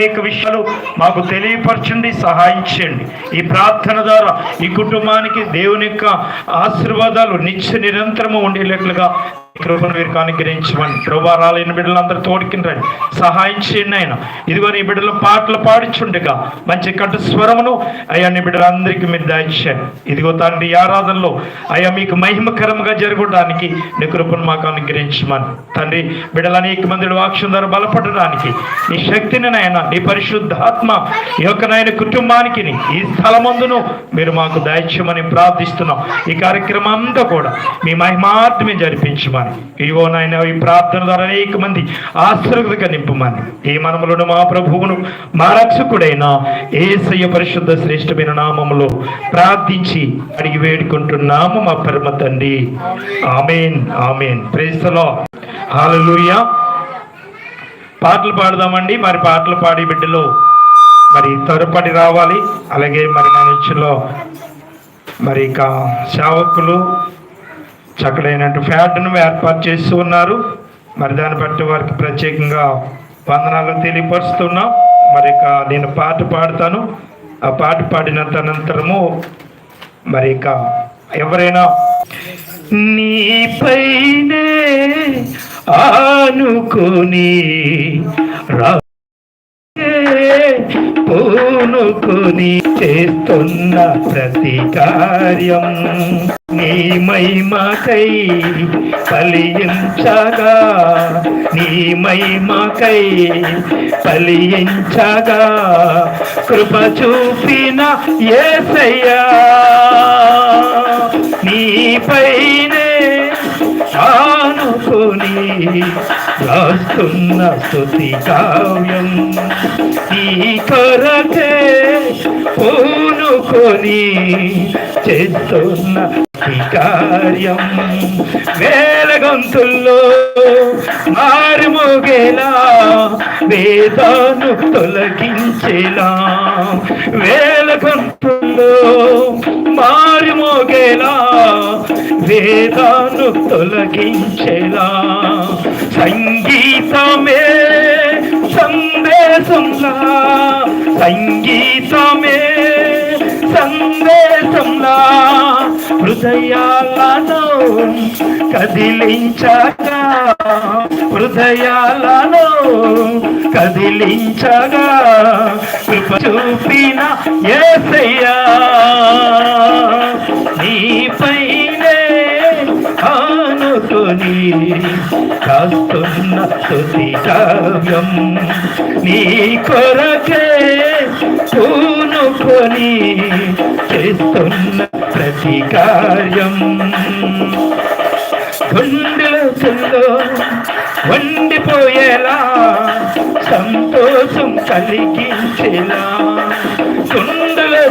అనేక విషయాలు మాకు తెలియపరచండి, సహాయం చేయండి. ఈ ప్రార్థన ద్వారా ఈ కుటుంబానికి దేవుని యొక్క ఆశీర్వాదాలు నిరంతరము ఉండేటట్లుగా కృపను వీరికి అనుగ్రహించమని ప్రభా. రాలేని బిడ్డలందరూ తోడుకిని రండి, సహాయం చేయండి ఆయన. ఇదిగో నీ బిడ్డలు పాటలు పాడుచుండగా మంచి కంఠ స్వరమును అయ్యా నీ బిడ్డలందరికీ మీరు దయచేయండి. ఇదిగో తండ్రి ఆరాధనలో అయ్యా మీకు మహిమకరంగా జరగడానికి నీ కృపను మాకు అనుగ్రహించమని తండ్రి. బిడ్డలు అనేక మంది వాక్యం ద్వారా బలపడడానికి నీ శక్తిని నాయన, నీ పరిశుద్ధాత్మ ఈ యొక్క నాయన కుటుంబానికి ఈ స్థలమందును మీరు మాకు దయచేయమని ప్రార్థిస్తున్నాం. ఈ కార్యక్రమం అంతా కూడా మీ మహిమార్థమే జరిపించమని ఇవో నాయన. ఈ ప్రార్థన ద్వారా అనేక మంది ఆశీర్వాదంగా నింపమని ఈ మనములను మా ప్రభువును మా రక్షకుడైన యేసయ్య పరిశుద్ధ శ్రేష్టమైన నామములో ప్రార్థించి అడిగి వేడుకుంటున్నాము మా పరమ తండ్రి. Amen, amen. Praise the lord. Hallelujah. పాటలు పాడదామండి. మరి పాటలు పాడి బిడ్డలు మరి త్వరపడి రావాలి. అలాగే మరి నా నుంచిలో మరి ఇక సేవకులు చక్కడైనట్టు ఫ్యాడ్ను ఏర్పాటు చేస్తూ ఉన్నారు. మరి దాన్ని బట్టి వారికి ప్రత్యేకంగా వందనాలు తెలియపరుస్తున్నాం. మరి ఇక నేను పాట పాడతాను. ఆ పాట పాడిన అనంతరము మరి ఇక ఎవరైనా నీపైనే ఆనుకుని పూనుకుని చేస్తున్న ప్రతి కార్యం నీ మహిమకై ఫలించగా, నీ మహిమకై ఫలించగా కృప చూపిన యేసయ్యా నీపైనే ఆనుకుని రాస్తున్న స్తుతి కావ్యం ఈ కొరకే పూనుకొని చేస్తున్న కార్యం వేల గొంతుల్లో మారుమోగేలా వేదాను తొలగించేలా, వేల గొంతుల్లో మారుమోగేలా వేదాను తొలగించేలా సంగీతమే సందేశంలా, సంగీతమే సందేశంలా హృదయాలను కదిలించగా, హృదయాలను కదిలించగా కృప చూపిన యేసయ్యా నీపైనే ఆనుకొని కాస్తున్న స్తుతి కావ్యం నీ కొరకే పూనుకొని చేస్తున్న ప్రతి కార్యం గుండెలో వండిపోయేలా సంతోషం కలిగించేలా, గుండెలో